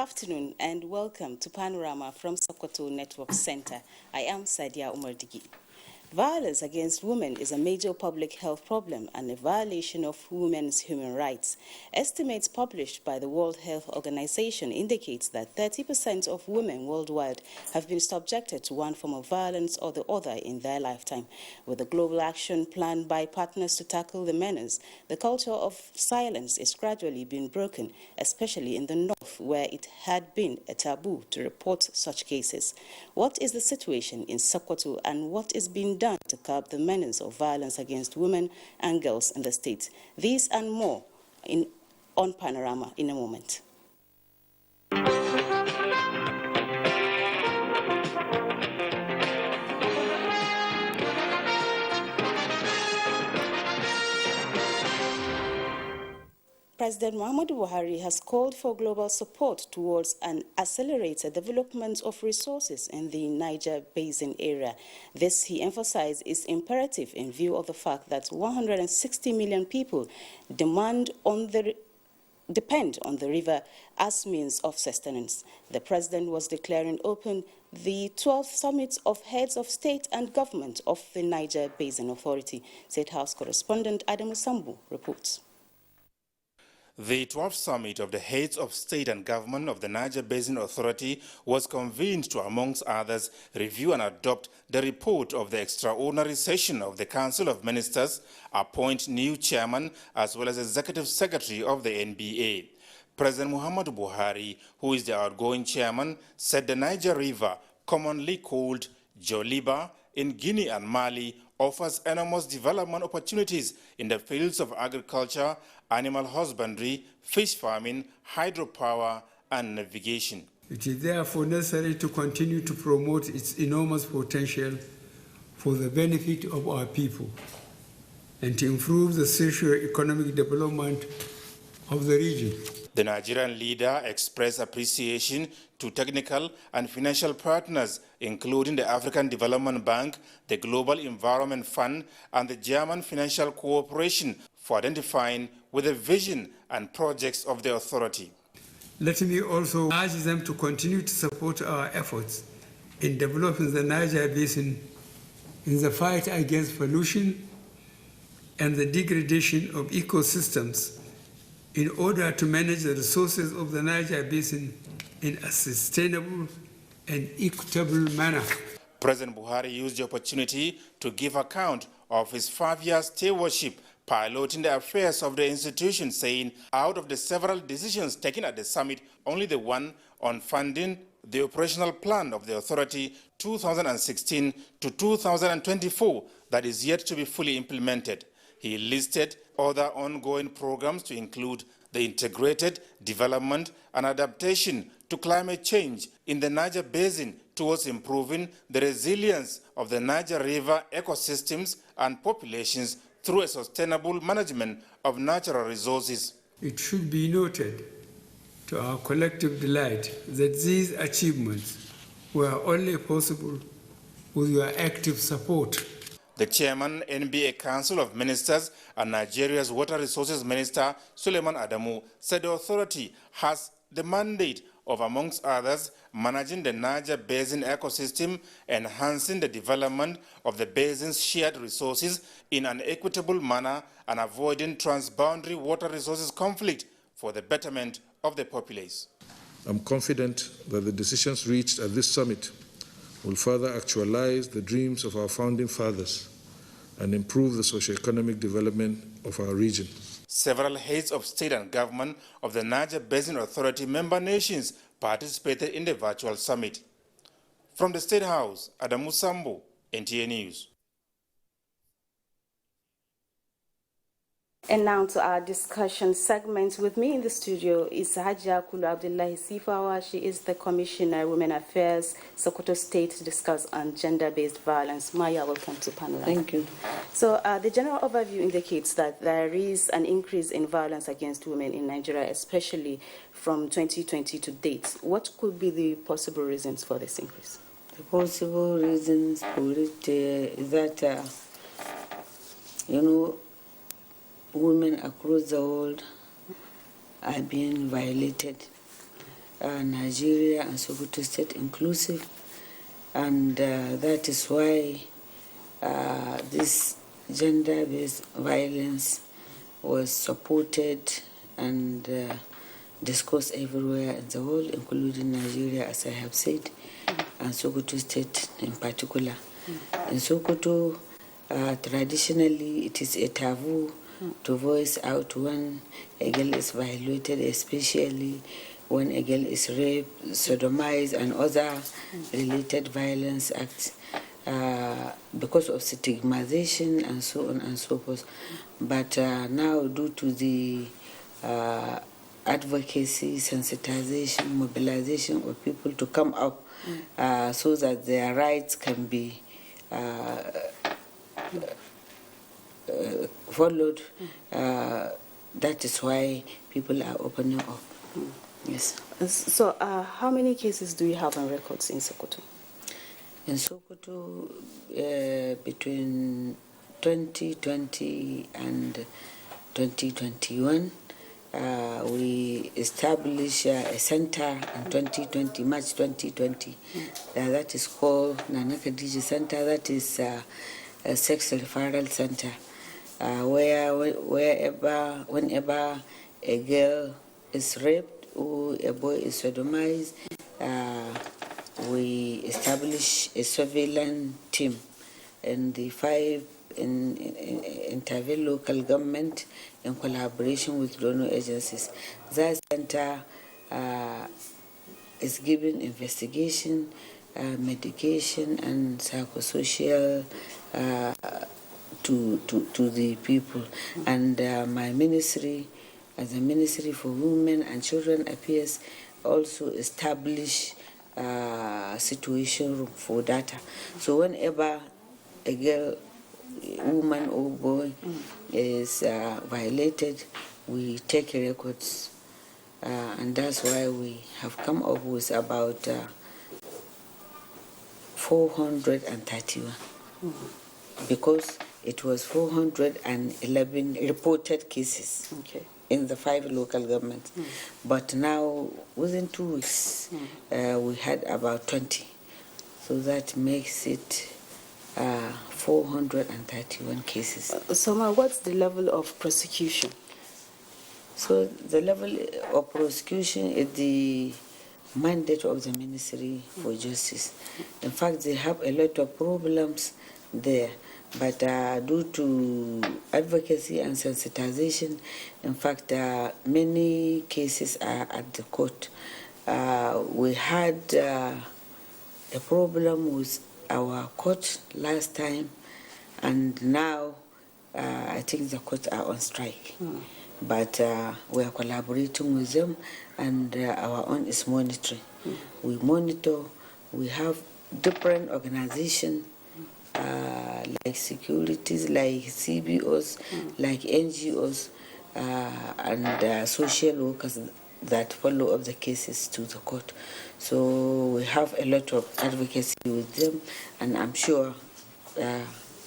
Afternoon and welcome to Panorama from Sokoto Network Center. I am Sadia Umardigi. Violence against women is a major public health problem and a violation of women's human rights. Estimates published by the World Health Organization indicates that 30% of women worldwide have been subjected to one form of violence or the other in their lifetime. With a global action plan by partners to tackle the menace, the culture of silence is gradually being broken, especially in the north, where it had been a taboo to report such cases. What is the situation in Sokoto and what is being done to curb the menace of violence against women and girls in the state? These and more on Panorama in a moment. President Muhammadu Buhari has called for global support towards an accelerated development of resources in the Niger Basin area. This, he emphasized, is imperative in view of the fact that 160 million people depend on the river as means of sustenance. The president was declaring open the 12th Summit of Heads of State and Government of the Niger Basin Authority. State House correspondent Adamu Sambu reports. The 12th Summit of the Heads of State and Government of the Niger Basin Authority was convened to, amongst others, review and adopt the report of the extraordinary session of the Council of Ministers, appoint new chairman as well as executive secretary of the NBA. President Muhammadu Buhari, who is the outgoing chairman, said the Niger River, commonly called Joliba, in Guinea and Mali, offers enormous development opportunities in the fields of agriculture, animal husbandry, fish farming, hydropower, and navigation. It is therefore necessary to continue to promote its enormous potential for the benefit of our people and to improve the socio-economic development of the region. The Nigerian leader expressed appreciation to technical and financial partners, including the African Development Bank, the Global Environment Fund, and the German Financial Cooperation for identifying with the vision and projects of the authority. Let me also urge them to continue to support our efforts in developing the Niger Basin in the fight against pollution and the degradation of ecosystems in order to manage the resources of the Niger Basin in a sustainable and equitable manner. President Buhari used the opportunity to give account of his 5-year stewardship, piloting the affairs of the institution, saying out of the several decisions taken at the summit, only the one on funding the operational plan of the authority 2016 to 2024 that is yet to be fully implemented. He listed other ongoing programs to include the integrated development and adaptation to climate change in the Niger Basin towards improving the resilience of the Niger River ecosystems and populations through a sustainable management of natural resources. It should be noted to our collective delight that these achievements were only possible with your active support. The chairman, NBA Council of Ministers, and Nigeria's Water Resources Minister, Suleiman Adamu, said the authority has the mandate of, amongst others, managing the Niger Basin ecosystem, enhancing the development of the basin's shared resources in an equitable manner, and avoiding transboundary water resources conflict for the betterment of the populace. I'm confident that the decisions reached at this summit will further actualize the dreams of our founding fathers and improve the socio-economic development of our region. Several heads of state and government of the Niger Basin Authority member nations participated in the virtual summit. From the State House, Adamu Sambo, NTA News. And now to our discussion segment. With me in the studio is Hajia Kulu Abdullahi Sifawa. She is the Commissioner, Women Affairs, Sokoto State, to discuss on gender-based violence. Maya, welcome to Panorama. Thank you. So the general overview indicates that there is an increase in violence against women in Nigeria, especially from 2020 to date. What could be the possible reasons for this increase? The possible reasons for it is that, women across the world are being violated Nigeria and Sokoto State inclusive, and that is why this gender-based violence was supported and discussed everywhere in the world, including Nigeria, as I have said, and Sokoto State in particular. In Sokoto, traditionally, it is a taboo to voice out when a girl is violated, especially when a girl is raped, sodomized, and other related violence acts, because of stigmatization and so on and so forth. But now, due to the advocacy, sensitization, mobilization of people to come up so that their rights can be followed, that is why people are opening up. Yes. So how many cases do you have on records in Sokoto? In Sokoto, between 2020 and 2021, we established a center in 2020, March 2020. That is called Nana Khadija Center. That is a sex referral center, whenever a girl is raped or a boy is sodomized, we establish a surveillance team in the 5 intervene local government in collaboration with donor agencies. That center is giving investigation, medication, and psychosocial to the people. And my ministry, as a Ministry for Women and Children Affairs, also establish situation room for data. So whenever a girl, woman or boy is violated, we take records, and that's why we have come up with about 431, because it was 411 reported cases in the 5 local governments. But now, within 2 weeks, we had about 20. So that makes it 431 cases. So, Ma, what's the level of prosecution? So the level of prosecution is the mandate of the Ministry for Justice. In fact, they have a lot of problems there, but due to advocacy and sensitization, in fact, many cases are at the court. We had a problem with our court last time, and now I think the courts are on strike. But we are collaborating with them, and our own is monitoring. We monitor. We have different organizations like securities, like CBOs, like NGOs, and social workers that follow up the cases to the court. So we have a lot of advocacy with them, and I'm sure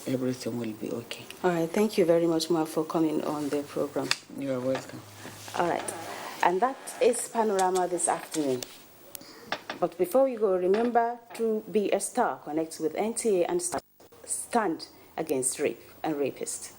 everything will be okay. All right, thank you very much, Ma, for coming on the program. You're welcome. All right, and that is Panorama this afternoon. But before we go, remember to be a star, connect with NTA and stand against rape and rapists.